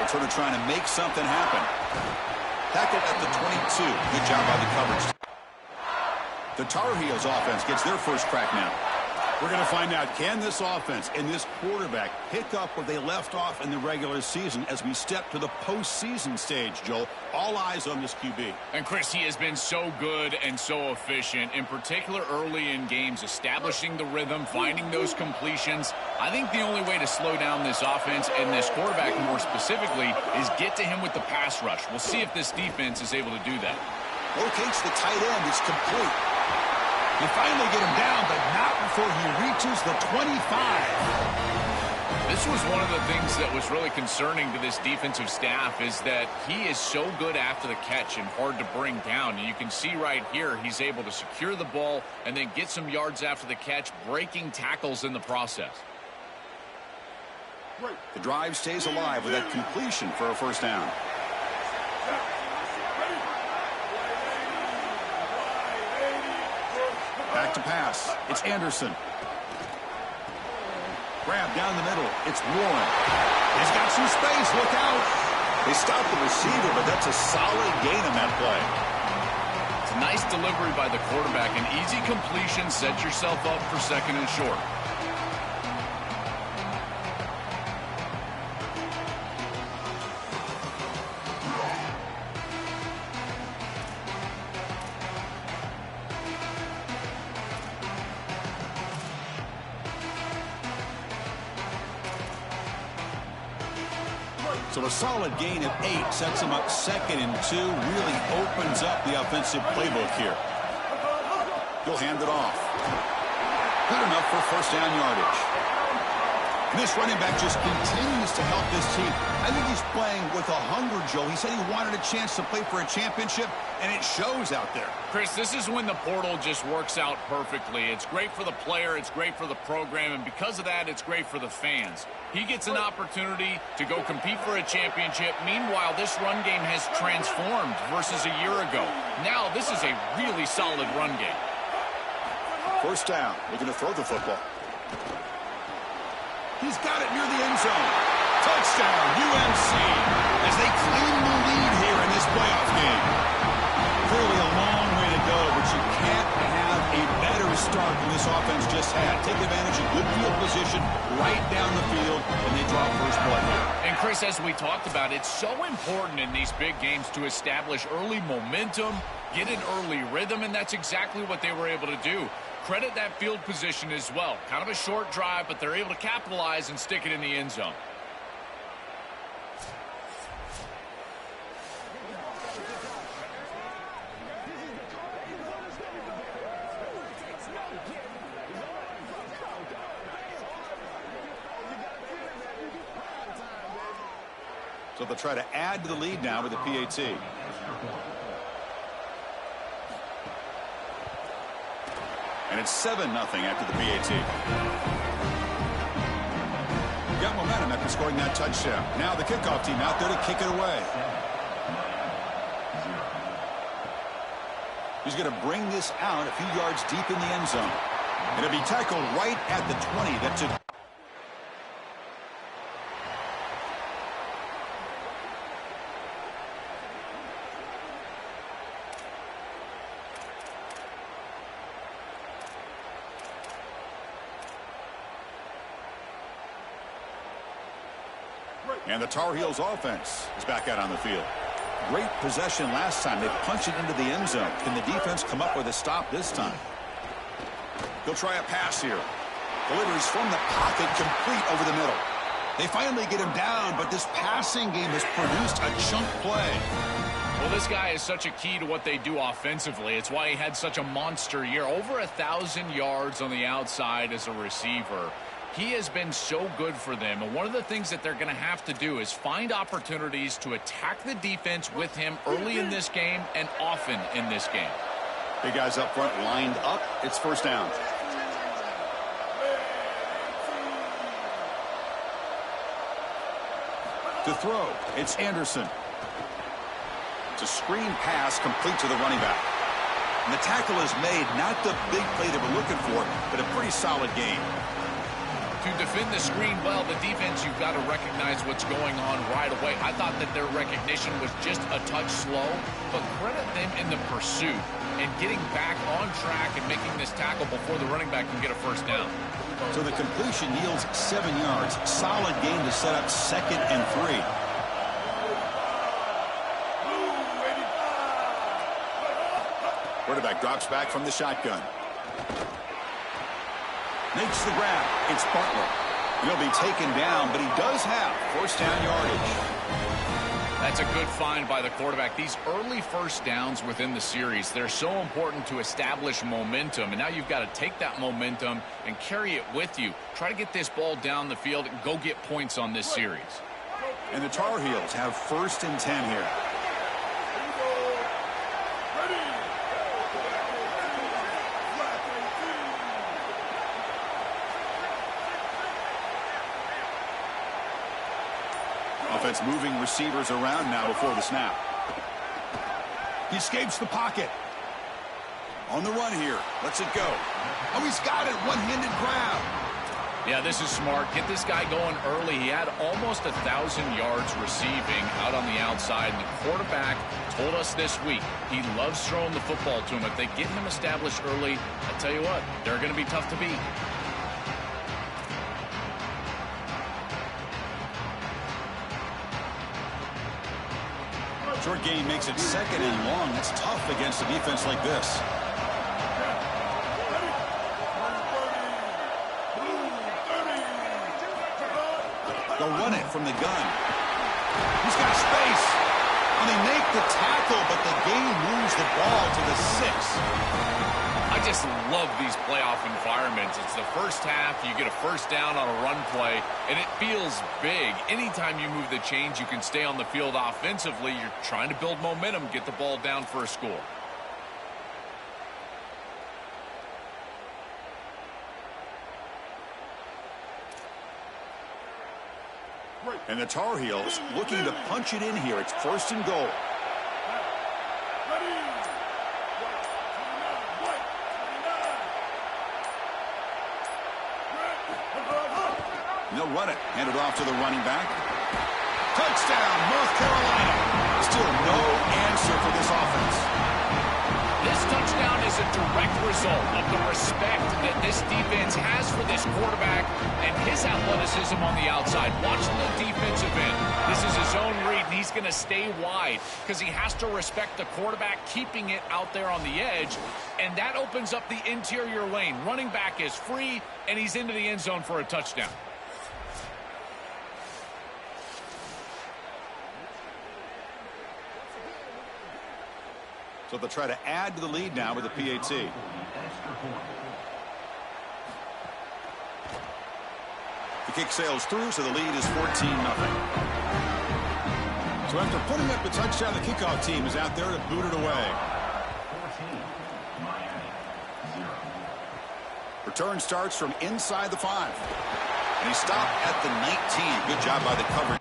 Sort of trying to make something happen. Tackled at the 22. Good job by the coverage. The Tar Heels offense gets their first crack now. We're going to find out, can this offense and this quarterback pick up where they left off in the regular season as we step to the postseason stage, Joel? All eyes on this QB. And, Chris, he has been so good and so efficient, in particular early in games, establishing the rhythm, finding those completions. I think the only way to slow down this offense and this quarterback more specifically is get to him with the pass rush. We'll see if this defense is able to do that. Locates the tight end. It's complete. You finally get him down, but not before he reaches the 25. This was one of the things that was really concerning to this defensive staff is that he is so good after the catch and hard to bring down. And you can see right here he's able to secure the ball and then get some yards after the catch, breaking tackles in the process. The drive stays alive with that completion for a first down. Back to pass. It's Anderson. Grab down the middle. It's Warren. He's got some space. Look out. They stopped the receiver, but that's a solid gain on that play. It's a nice delivery by the quarterback. An easy completion. Set yourself up for second and short. So a solid gain of 8 sets him up second and 2. Really opens up the offensive playbook here. He'll hand it off. Good enough for first down yardage. And this running back just continues to help this team. I think he's playing with a hunger, Joe. He said he wanted a chance to play for a championship, and it shows out there. Chris, this is when the portal just works out perfectly. It's great for the player, it's great for the program, and because of that, it's great for the fans. He gets an opportunity to go compete for a championship. Meanwhile, this run game has transformed versus a year ago. Now, this is a really solid run game. First down, looking to throw the football. He's got it near the end zone. Touchdown, UMC, as they claim the lead here in this playoff game. Clearly a long way to go, but you can't have a better start than this offense just had. Take advantage of good field position right down the field, and they drop first blood here. And, Chris, as we talked about, it's so important in these big games to establish early momentum, get an early rhythm, and that's exactly what they were able to do. Credit that field position as well. Kind of a short drive, but they're able to capitalize and stick it in the end zone. So they'll try to add to the lead now with the PAT. And it's 7-0 after the PAT. Got momentum after scoring that touchdown. Now the kickoff team out there to kick it away. He's going to bring this out a few yards deep in the end zone. And it'll be tackled right at the 20. That's it. And the Tar Heels offense is back out on the field. Great possession last time. They punch it into the end zone. Can the defense come up with a stop this time? He'll try a pass here. Delivers from the pocket, complete over the middle. They finally get him down, but this passing game has produced a chunk play. Well, this guy is such a key to what they do offensively. It's why he had such a monster year. Over 1,000 yards on the outside as a receiver. He has been so good for them. And one of the things that they're going to have to do is find opportunities to attack the defense with him early in this game and often in this game. Big guys up front lined up. It's first down. To throw, it's Anderson. It's a screen pass complete to the running back. And the tackle is made, not the big play that we're looking for, but a pretty solid game. To defend the screen well, the defense, you've got to recognize what's going on right away. I thought that their recognition was just a touch slow, but credit them in the pursuit and getting back on track and making this tackle before the running back can get a first down. So the completion yields 7 yards. Solid game to set up 2nd and 3. Quarterback drops back from the shotgun. Makes the grab. It's Butler. He'll be taken down, but he does have first down yardage. That's a good find by the quarterback. These early first downs within the series, they're so important to establish momentum. And now you've got to take that momentum and carry it with you. Try to get this ball down the field and go get points on this series. And the Tar Heels have 1st and 10 here. Offense moving receivers around now before the snap. He escapes the pocket. On the run here. Lets it go. Oh, he's got it. One-handed grab. Yeah, this is smart. Get this guy going early. He had almost 1,000 yards receiving out on the outside. And the quarterback told us this week he loves throwing the football to him. If they get him established early, I tell you what, they're going to be tough to beat. Short gain makes it 2nd and long. That's tough against a defense like this. They'll run it from the gun. He's got space. And they make the tackle, but the game moves the ball to the 6. I just love these playoff environments. It's the first half. You get a first down on a run play, and it feels big. Anytime you move the chains, you can stay on the field offensively. You're trying to build momentum, get the ball down for a score. And the Tar Heels looking to punch it in here. It's 1st and goal. They'll run it. Hand it off to the running back. Touchdown, North Carolina. Still no answer for this offense. This touchdown is a direct result of the respect that this defense has for this quarterback and his athleticism on the outside. Watch the defensive end. This is his own read, and he's going to stay wide because he has to respect the quarterback keeping it out there on the edge, and that opens up the interior lane. Running back is free, and he's into the end zone for a touchdown. So they'll try to add to the lead now with the PAT. The kick sails through, so the lead is 14-0. So after putting up the touchdown, the kickoff team is out there to boot it away. Return starts from inside the 5. And he stopped at the 19. Good job by the coverage.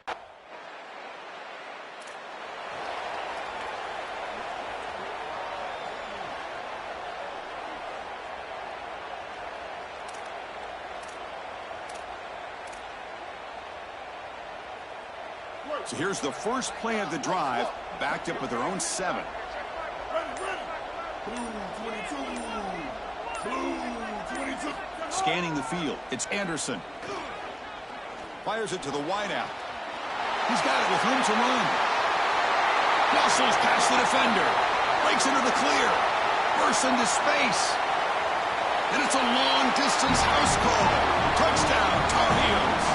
So here's the first play of the drive, backed up with their own 7. Scanning the field, it's Anderson. Fires it to the wideout. He's got it with room to run. Muscles past the defender. Breaks into the clear. Bursts into space. And it's a long-distance house call. Touchdown, Tar Heels.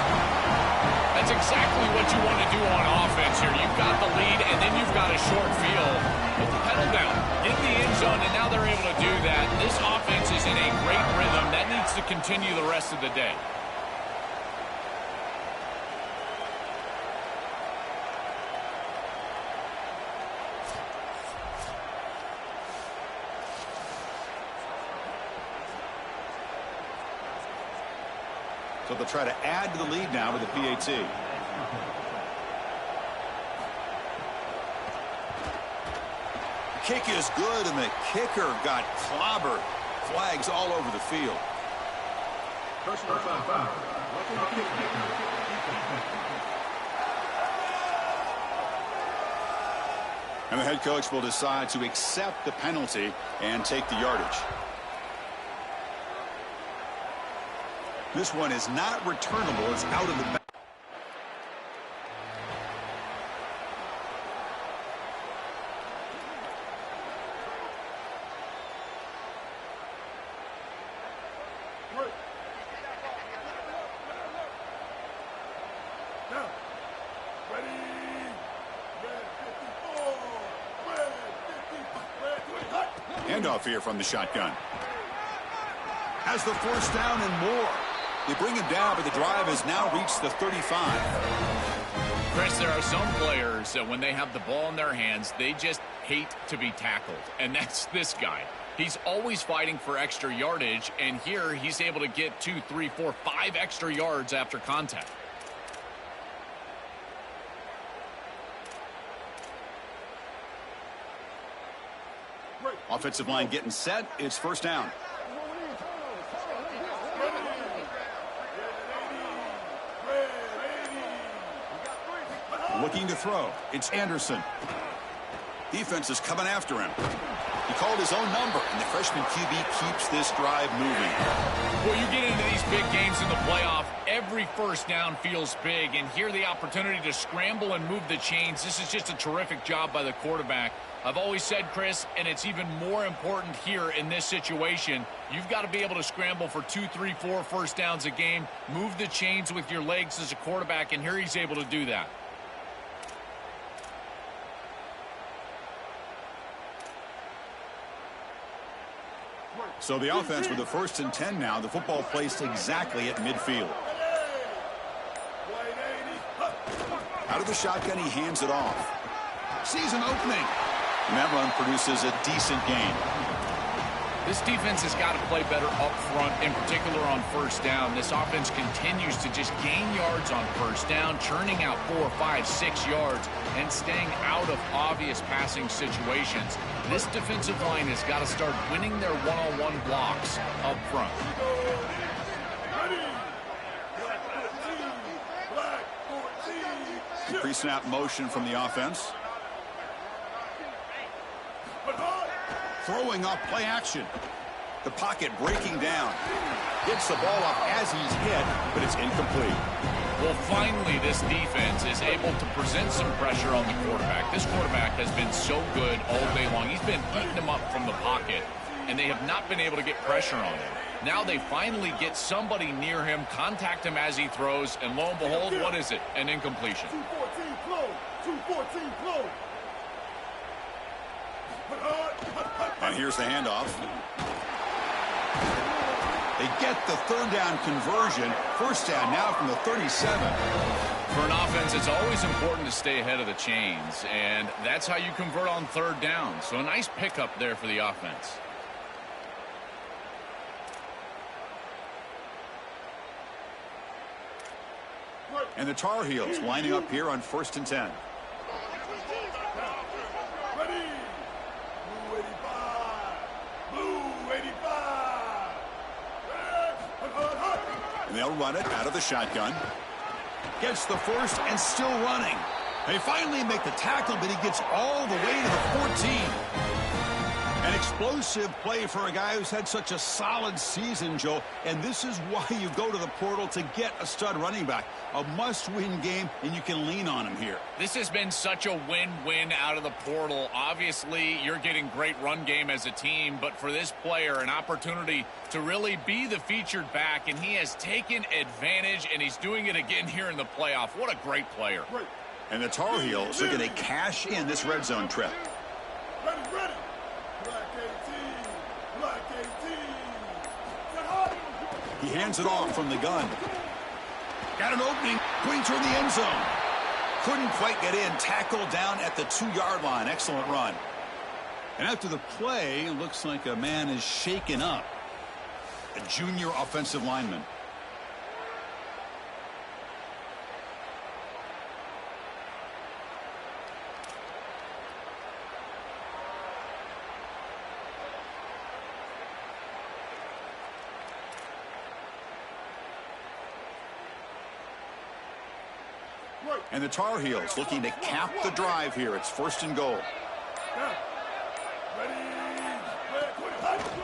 That's exactly what you want to do on offense here. You've got the lead, and then you've got a short field. Put the pedal down, get in the end zone, and now they're able to do that. This offense is in a great rhythm. That needs to continue the rest of the day. So they'll try to add to the lead now with the PAT. Kick is good, and the kicker got clobbered. Flags all over the field. Personal foul. And the head coach will decide to accept the penalty and take the yardage. This one is not returnable. It's out of the back. Handoff here from the shotgun. Has the first down and more. They bring him down, but the drive has now reached the 35. Chris, there are some players that when they have the ball in their hands, they just hate to be tackled. And that's this guy. He's always fighting for extra yardage, and here he's able to get 2, 3, 4, 5 extra yards after contact. Offensive line getting set. It's first down. Looking to throw. It's Anderson. Defense is coming after him. He called his own number, and the freshman QB keeps this drive moving. Well, you get into these big games in the playoff, every first down feels big, and here the opportunity to scramble and move the chains. This is just a terrific job by the quarterback. I've always said, Chris, and it's even more important here in this situation, you've got to be able to scramble for 2, 3, 4 first downs a game, move the chains with your legs as a quarterback, and here he's able to do that. So the offense with the first and 10 now. The football placed exactly at midfield. Out of the shotgun, he hands it off. Sees an opening. And that run produces a decent gain. This defense has got to play better up front, in particular on first down. This offense continues to just gain yards on first down, churning out 4, 5, 6 yards, and staying out of obvious passing situations. This defensive line has got to start winning their one-on-one blocks up front. Pre-snap motion from the offense. Throwing off play action. The pocket breaking down. Gets the ball off as he's hit, but it's incomplete. Well, finally, this defense is able to present some pressure on the quarterback. This quarterback has been so good all day long. He's been eating them up from the pocket, and they have not been able to get pressure on him. Now they finally get somebody near him, contact him as he throws, and lo and behold, what is it? An incompletion. 214 close. 214 close. And here's the handoff. They get the third down conversion. First down now from the 37. For an offense, it's always important to stay ahead of the chains, and that's how you convert on third down. So a nice pickup there for the offense. And the Tar Heels lining up here on first and 10. And they'll run it out of the shotgun. Gets the first and still running. They finally make the tackle, but he gets all the way to the 14. An explosive play for a guy who's had such a solid season, Joe. And this is why you go to the portal to get a stud running back. A must-win game, and you can lean on him here. This has been such a win-win out of the portal. Obviously, you're getting great run game as a team, but for this player, an opportunity to really be the featured back, and he has taken advantage, and he's doing it again here in the playoff. What a great player. And the Tar Heels are going to cash in this red zone trip. Ready, ready. Black 18. Black 18. He hands it off from the gun. Got an opening, going toward the end zone. Couldn't quite get in. Tackled down at the 2-yard line. Excellent run. And after the play, it looks like a man is shaken up. A junior offensive lineman. And the Tar Heels looking to cap the drive here. It's 1st and goal.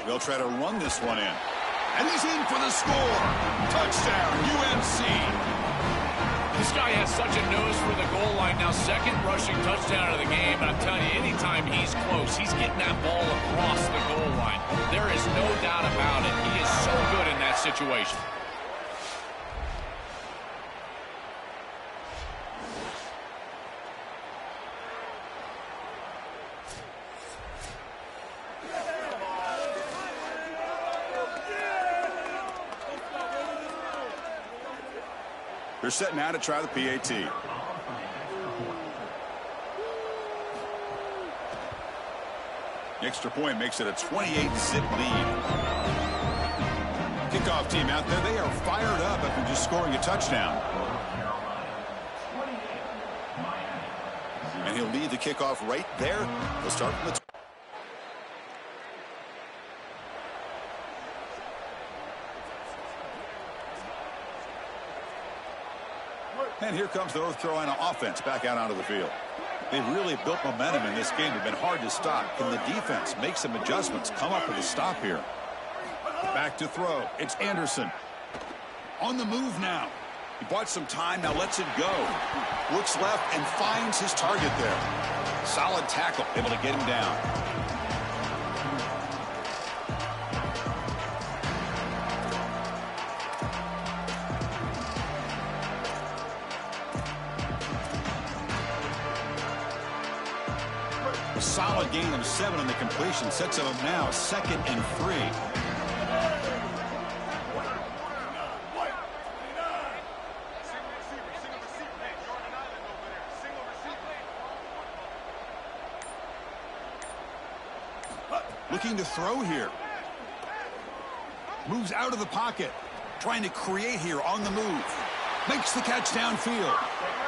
They'll try to run this one in. And he's in for the score. Touchdown, UNC. This guy has such a nose for the goal line. Now, 2nd rushing touchdown of the game. And I'm telling you, anytime he's close, he's getting that ball across the goal line. There is no doubt about it. He is so good in that situation. They're setting out to try the PAT. The extra point makes it a 28-zip lead. Kickoff team out there, they are fired up after just scoring a touchdown. And he'll lead the kickoff right there. They'll start from the And here comes the North Carolina offense back out onto the field. They've really built momentum in this game. They've been hard to stop. Can the defense make some adjustments, come up with a stop here? Back to throw. It's Anderson. On the move now. He bought some time, now lets it go. Looks left and finds his target there. Solid tackle, able to get him down. A solid gain of 7 on the completion sets him up now 2nd and 3. Looking to throw here. Moves out of the pocket. Trying to create here on the move. Makes the catch downfield.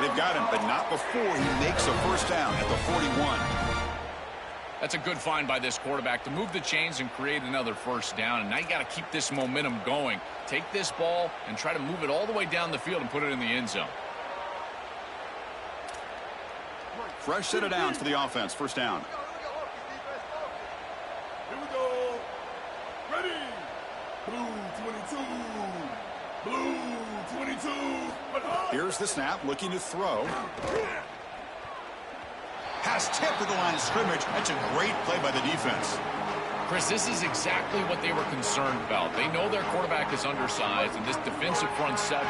They've got him, but not before he makes a 1st down at the 41. That's a good find by this quarterback to move the chains and create another 1st down. And now you got to keep this momentum going. Take this ball and try to move it all the way down the field and put it in the end zone. Fresh set of downs for the offense. 1st down. Here we go. Ready. Blue 22. Blue 22. Here's the snap, looking to throw. Pass tipped to the line of scrimmage. That's a great play by the defense. Chris, this is exactly what they were concerned about. They know their quarterback is undersized, and this defensive front 7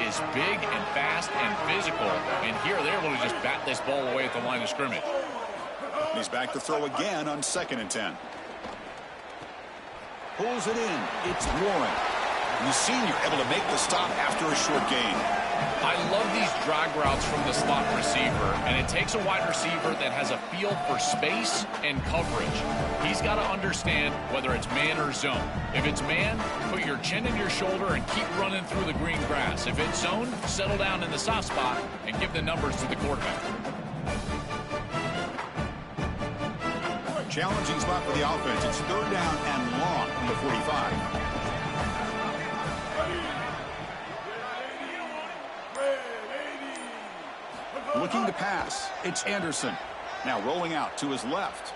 is big and fast and physical. And here they're able to just bat this ball away at the line of scrimmage. He's back to throw again on 2nd and 10. Pulls it in. It's Warren. And the senior able to make the stop after a short gain. I love these drag routes from the slot receiver, and it takes a wide receiver that has a feel for space and coverage. He's got to understand whether it's man or zone. If it's man, put your chin in your shoulder and keep running through the green grass. If it's zone, settle down in the soft spot and give the numbers to the quarterback. Challenging spot for the offense. It's 3rd down and long from the 45. Looking to pass. It's Anderson. Now rolling out to his left.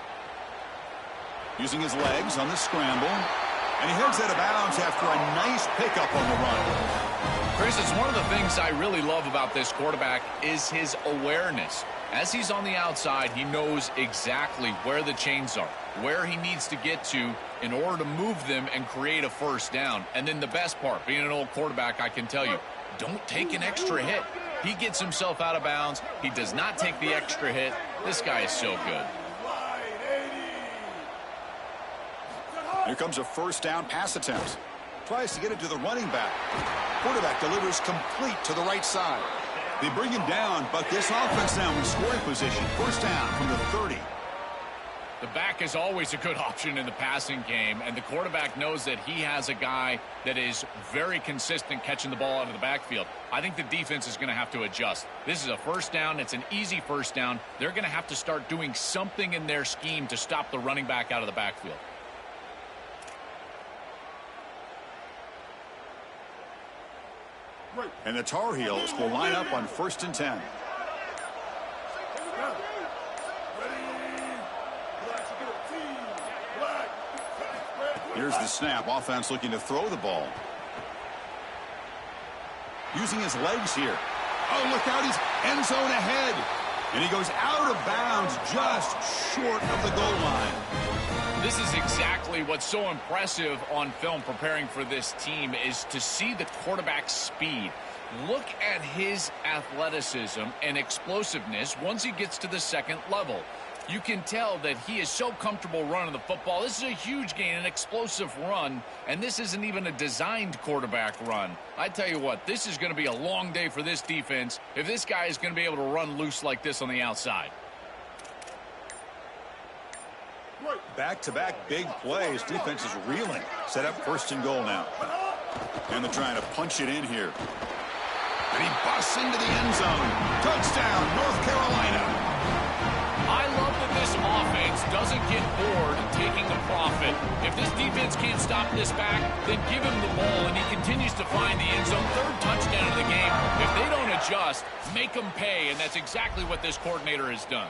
Using his legs on the scramble. And he heads out of bounds after a nice pickup on the run. Chris, it's one of the things I really love about this quarterback is his awareness. As he's on the outside, he knows exactly where the chains are, where he needs to get to in order to move them and create a first down. And then the best part, being an old quarterback, I can tell you, don't take an extra hit. He gets himself out of bounds. He does not take the extra hit. This guy is so good. Here comes a first down pass attempt. Tries to get it to the running back. Quarterback delivers complete to the right side. They bring him down, but this offense now in scoring position. First down from the 30. The back is always a good option in the passing game, and the quarterback knows that he has a guy that is very consistent catching the ball out of the backfield. I think the defense is going to have to adjust. This is a first down. It's an easy first down. They're going to have to start doing something in their scheme to stop the running back out of the backfield. And the Tar Heels will line up on 1st and 10. Here's the snap. Offense looking to throw the ball. Using his legs here. Oh, look out. He's end zone ahead. And he goes out of bounds just short of the goal line. This is exactly what's so impressive on film preparing for this team is to see the quarterback's speed. Look at his athleticism and explosiveness once he gets to the second level. You can tell that he is so comfortable running the football. This is a huge gain, an explosive run, and this isn't even a designed quarterback run. I tell you what, this is going to be a long day for this defense if this guy is going to be able to run loose like this on the outside. Back-to-back big plays. Defense is reeling. Set up 1st and goal now. And they're trying to punch it in here. And he busts into the end zone. Touchdown, North Carolina. I love that this offense doesn't get bored taking the profit. If this defense can't stop this back, then give him the ball, and he continues to find the end zone. 3rd touchdown of the game. If they don't adjust, make them pay, and that's exactly what this coordinator has done.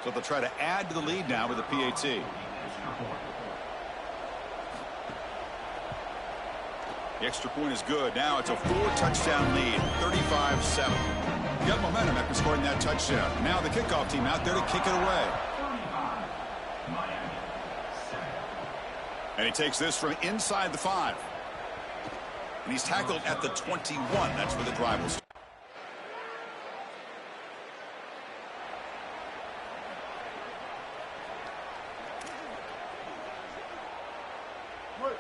So they'll try to add to the lead now with a PAT. The extra point is good. Now it's a 4-touchdown lead, 35-7. Got momentum after scoring that touchdown. Now the kickoff team out there to kick it away. And he takes this from inside the 5. And he's tackled at the 21. That's where the drive will start.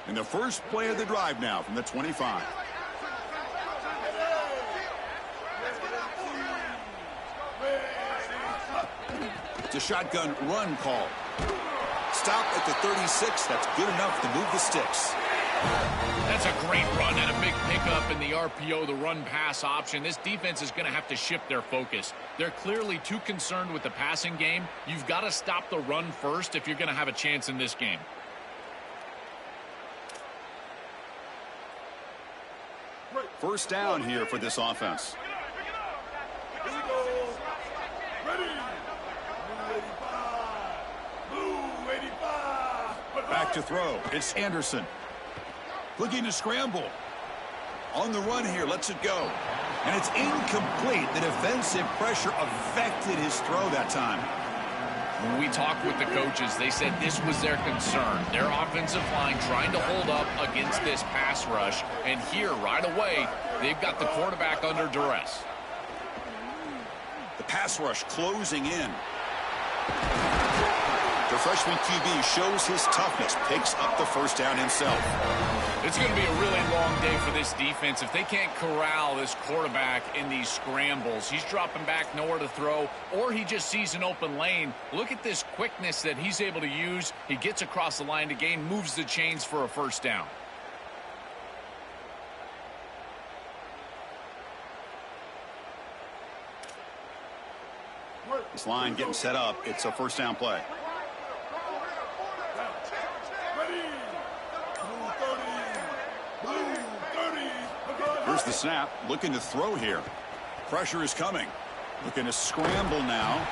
In the first play of the drive now from the 25. It's a shotgun run call. Stop at the 36. That's good enough to move the sticks. That's a great run and a big pickup in the RPO, the run-pass option. This defense is going to have to shift their focus. They're clearly too concerned with the passing game. You've got to stop the run first if you're going to have a chance in this game. First down here for this offense. Back to throw. It's Anderson. Looking to scramble. On the run here. Lets it go. And it's incomplete. The defensive pressure affected his throw that time. When we talked with the coaches, they said this was their concern. Their offensive line trying to hold up against this pass rush. And here, right away, they've got the quarterback under duress. The pass rush closing in. The freshman QB shows his toughness, picks up the first down himself. It's going to be a really long day for this defense. If they can't corral this quarterback in these scrambles, he's dropping back nowhere to throw, or he just sees an open lane. Look at this quickness that he's able to use. He gets across the line to gain, moves the chains for a first down. This line getting set up. It's a first down play. Ready. the snap, looking to throw here. Pressure is coming. Looking to scramble now.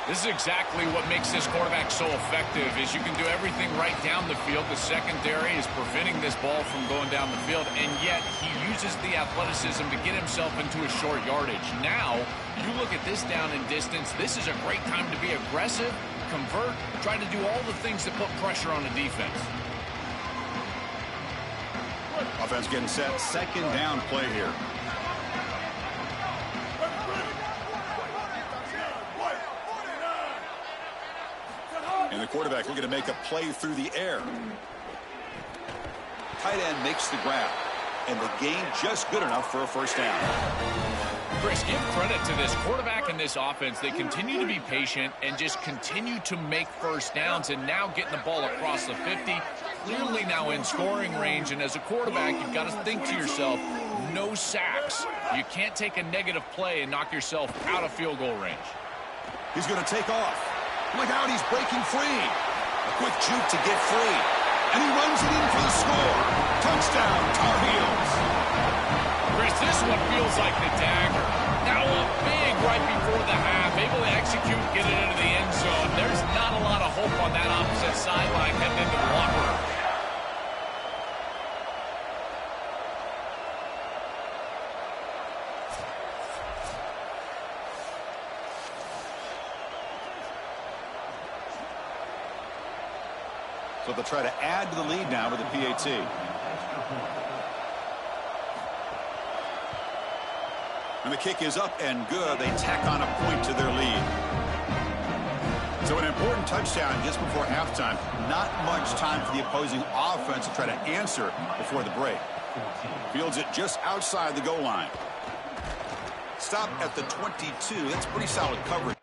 This is exactly what makes this quarterback so effective, is you can do everything right down the field. The secondary is preventing this ball from going down the field, and yet he uses the athleticism to get himself into a short yardage. Now, you look at this down and distance, this is a great time to be aggressive, convert, try to do all the things that put pressure on the defense. Offense getting set. Second down play here. And the quarterback looking to make a play through the air. Tight end makes the grab. And the gain just good enough for a first down. Chris, give credit to this quarterback and this offense. They continue to be patient and just continue to make first downs, and now getting the ball across the 50. Clearly now in scoring range, and as a quarterback, you've got to think to yourself, no sacks. You can't take a negative play and knock yourself out of field goal range. He's going to take off. Look out, he's breaking free. A quick juke to get free. And he runs it in for the score. Touchdown, Tar Heels. Chris, this one feels like the dagger. Now a big right before the half, able to execute, get it into the end zone. There's not a lot of hope on that opposite sideline heading into the locker room. So they'll try to add to the lead now with the PAT. And the kick is up and good. They tack on a point to their lead. So an important touchdown just before halftime. Not much time for the opposing offense to try to answer before the break. Fields it just outside the goal line. Stop at the 22. That's pretty solid coverage.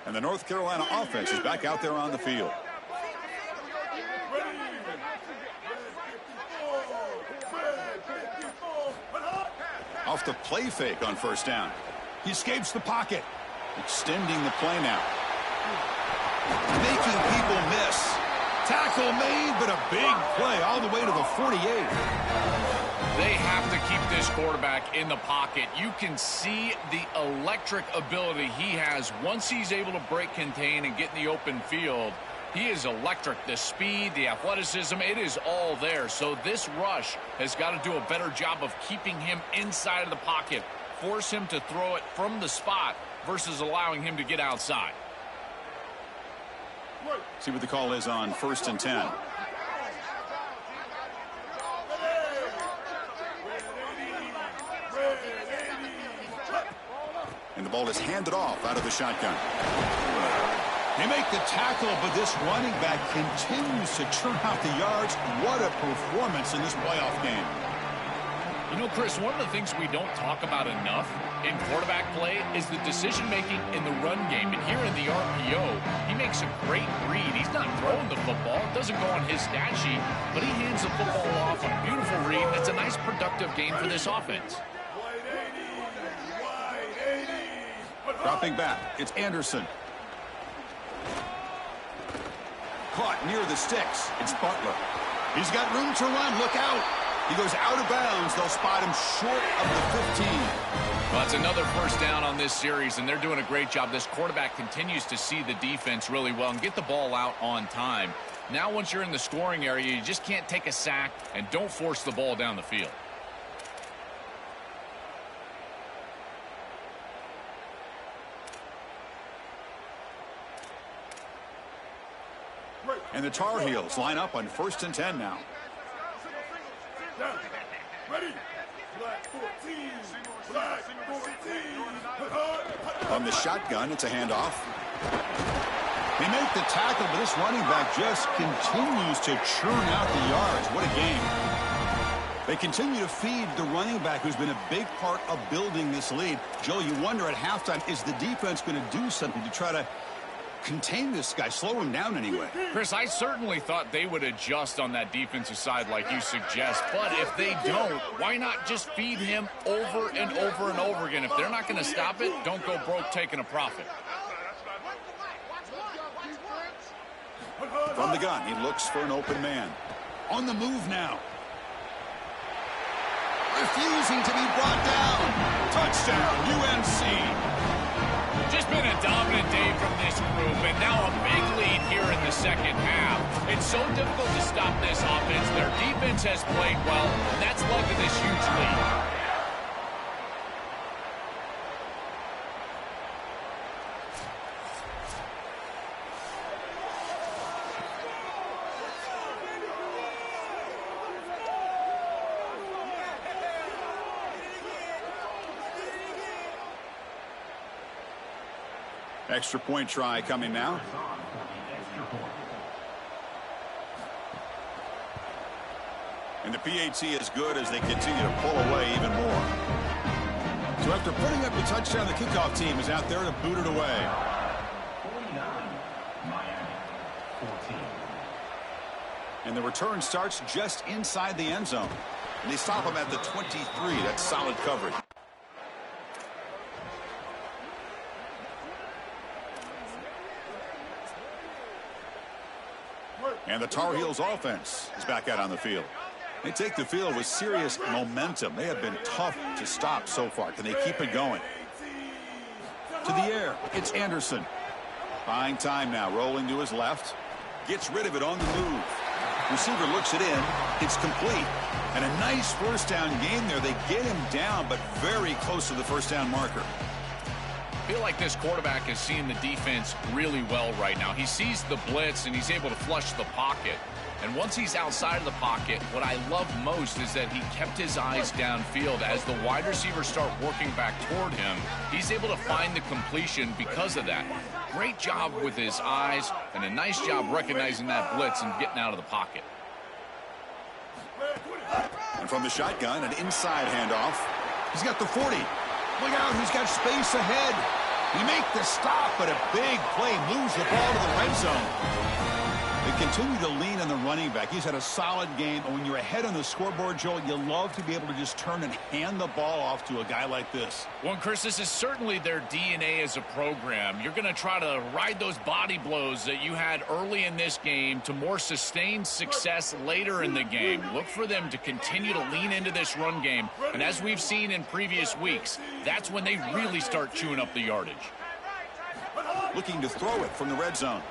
And the North Carolina offense is back out there on the field. Off the play fake on first down. He escapes the pocket. Extending the play now. Making people miss. Tackle made, but a big play all the way to the 48. They have to keep this quarterback in the pocket. You can see the electric ability he has once he's able to break contain and get in the open field. He is electric. The speed, the athleticism, it is all there. So this rush has got to do a better job of keeping him inside of the pocket. Force him to throw it from the spot versus allowing him to get outside. See what the call is on 1st and 10. And the ball is handed off out of the shotgun. They make the tackle, but this running back continues to churn out the yards. What a performance in this playoff game. You know, Chris, one of the things we don't talk about enough in quarterback play is the decision-making in the run game. And here in the RPO, he makes a great read. He's not throwing the football. It doesn't go on his stat sheet, but he hands the football off on a beautiful read. It's a nice, productive game for this offense. Dropping back, it's Anderson. Caught near the sticks. It's Butler. He's got room to run. Look out. He goes out of bounds. They'll spot him short of the 15. Well, it's another first down on this series, and they're doing a great job. This quarterback continues to see the defense really well and get the ball out on time. Now, once you're in the scoring area, you just can't take a sack and don't force the ball down the field. And the Tar Heels line up on 1st and 10 now. Ready. Black 14. Black 14. On the shotgun, it's a handoff. They make the tackle, but this running back just continues to churn out the yards. What a game. They continue to feed the running back who's been a big part of building this lead. Joe, you wonder at halftime, is the defense going to do something to try to contain this guy, slow him down anyway. Chris, I certainly thought they would adjust on that defensive side like you suggest, but if they don't, why not just feed him over and over and over again? If they're not going to stop it, don't go broke taking a profit. From the gun, he looks for an open man. On the move now. Refusing to be brought down. Touchdown, UNC. Just been a dominant day from this group, and now a big lead here in the second half. It's so difficult to stop this offense. Their defense has played well, and that's led to this huge lead. Extra point try coming now. And the PAT is good as they continue to pull away even more. So after putting up the touchdown, the kickoff team is out there to boot it away. 49, Miami, 14. And the return starts just inside the end zone. And they stop him at the 23. That's solid coverage. And the Tar Heels offense is back out on the field. They take the field with serious momentum. They have been tough to stop so far. Can they keep it going? To the air, it's Anderson. Buying time now, rolling to his left. Gets rid of it on the move. Receiver looks it in. It's complete. And a nice first down game there. They get him down, but very close to the first down marker. I feel like this quarterback is seeing the defense really well right now. He sees the blitz, and he's able to flush the pocket. And once he's outside of the pocket, what I love most is that he kept his eyes downfield. As the wide receivers start working back toward him, he's able to find the completion because of that. Great job with his eyes, and a nice job recognizing that blitz and getting out of the pocket. And from the shotgun, an inside handoff. He's got the 40. Look out, he's got space ahead. He make the stop, but a big play moves the ball to the red zone. They continue to lean on the running back. He's had a solid game, and when you're ahead on the scoreboard, Joel, you love to be able to just turn and hand the ball off to a guy like this. Well, Chris, this is certainly their DNA as a program. You're going to try to ride those body blows that you had early in this game to more sustained success later in the game. Look for them to continue to lean into this run game, and as we've seen in previous weeks, that's when they really start chewing up the yardage. Looking to throw it from the red zone.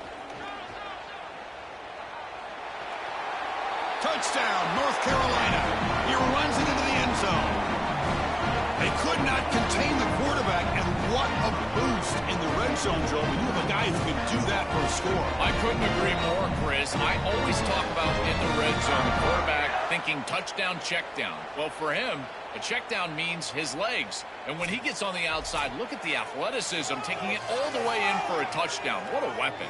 Touchdown, North Carolina. He runs it into the end zone. They could not contain the quarterback, and what a boost in the red zone, Joe, when you have a guy who can do that for a score. I couldn't agree more, Chris. I always talk about in the red zone, the quarterback thinking touchdown, check down. Well, for him, a check down means his legs. And when he gets on the outside, look at the athleticism, taking it all the way in for a touchdown. What a weapon.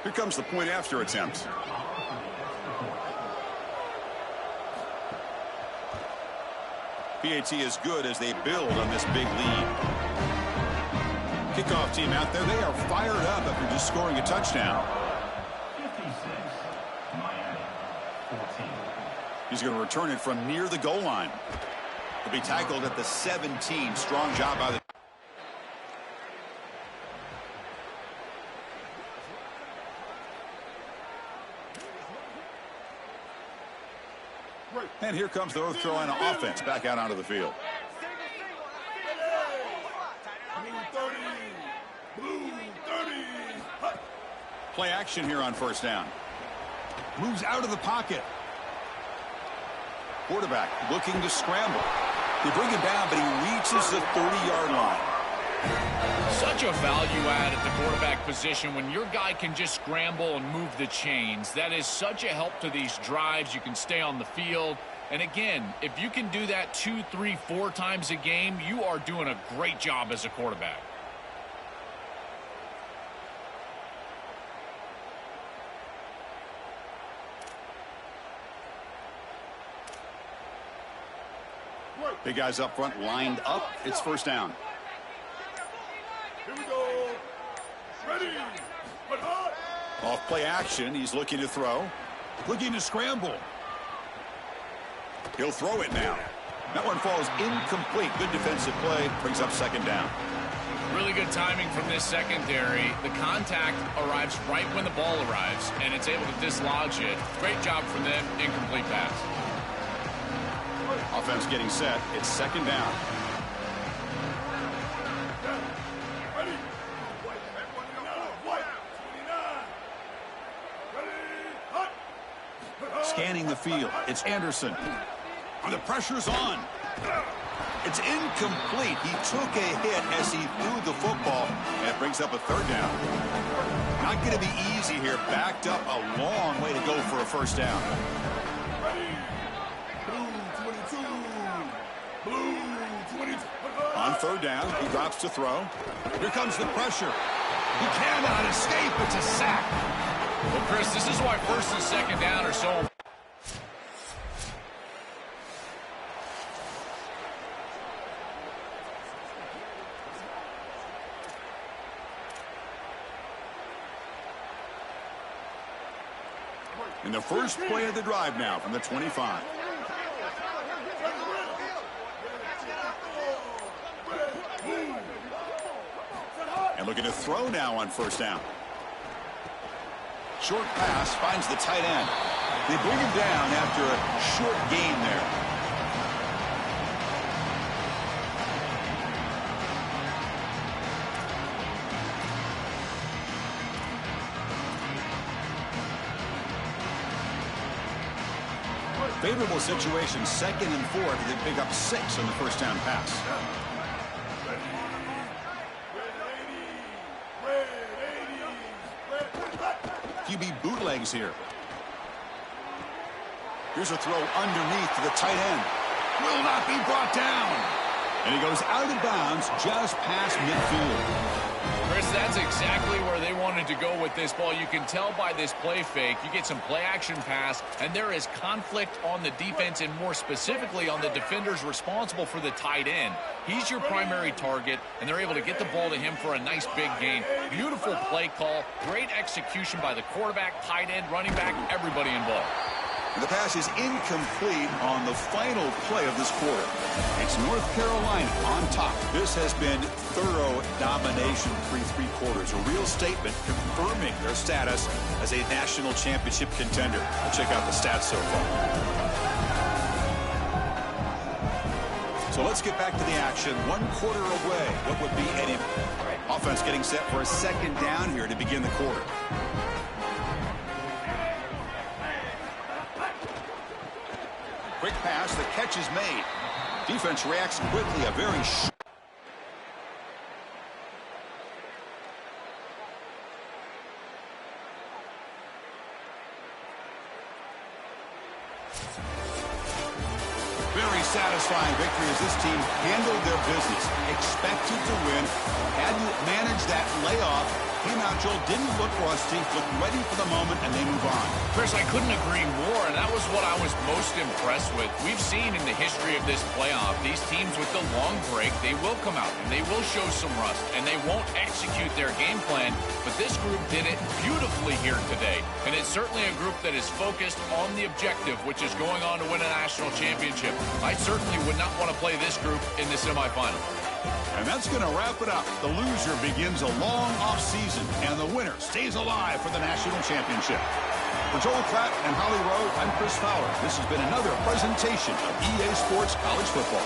Here comes the point after attempt. PAT is good as they build on this big lead. Kickoff team out there, they are fired up after just scoring a touchdown. 56, Miami, 14. He's going to return it from near the goal line. He'll be tackled at the 17. Strong job by the... And here comes the North Carolina offense back out onto the field. Play action here on first down. Moves out of the pocket. Quarterback looking to scramble. They bring him down, but he reaches the 30-yard line. Such a value add at the quarterback position when your guy can just scramble and move the chains. That is such a help to these drives. You can stay on the field. And again, if you can do that 2, 3, 4 times a game, you are doing a great job as a quarterback. Big guys up front lined up. It's first down. Off play action. He's looking to throw. Looking to scramble. He'll throw it now. That one falls incomplete. Good defensive play. Brings up second down. Really good timing from this secondary. The contact arrives right when the ball arrives, and it's able to dislodge it. Great job from them. Incomplete pass. Offense getting set. It's second down. Scanning the field. It's Anderson. The pressure's on. It's incomplete. He took a hit as he threw the football, and it brings up a third down. Not going to be easy here. Backed up a long way to go for a first down. On third down, he drops to throw. Here comes the pressure. He cannot escape. It's a sack. Well, Chris, this is why first and second down are so important. In the first play of the drive now from the 25. And looking to throw now on first down. Short pass finds the tight end. They bring him down after a short gain there. Favorable situation, second and 4. They pick up 6 on the first down pass. QB bootlegs here. Here's a throw underneath to the tight end. Will not be brought down. And he goes out of bounds just past midfield. Chris, that's exactly where they wanted to go with this ball. You can tell by this play fake. You get some play action pass, and there is conflict on the defense, and more specifically on the defenders responsible for the tight end. He's your primary target, and they're able to get the ball to him for a nice big gain. Beautiful play call, great execution by the quarterback, tight end, running back, everybody involved. The pass is incomplete on the final play of this quarter. It's North Carolina on top. This has been thorough domination through 3 quarters. A real statement confirming their status as a national championship contender. We'll check out the stats so far. So let's get back to the action. 1 quarter away. What would be an offense getting set for a second down here to begin the quarter. Quick pass, the catch is made. Defense reacts quickly, a very satisfying victory as this team handled their business. Expected to win, had to manage that layoff. Came out, Joel, didn't look rusty, looked ready for the moment, and they move on. Chris, I couldn't agree more, and that was what I was most impressed with. We've seen in the history of this playoff, these teams with the long break, they will come out, and they will show some rust, and they won't execute their game plan, but this group did it beautifully here today, and it's certainly a group that is focused on the objective, which is going on to win a national championship. I certainly would not want to play this group in the semifinal. And that's going to wrap it up. The loser begins a long offseason, and the winner stays alive for the national championship. For Joel Klatt and Holly Rowe, I'm Chris Fowler. This has been another presentation of EA Sports College Football.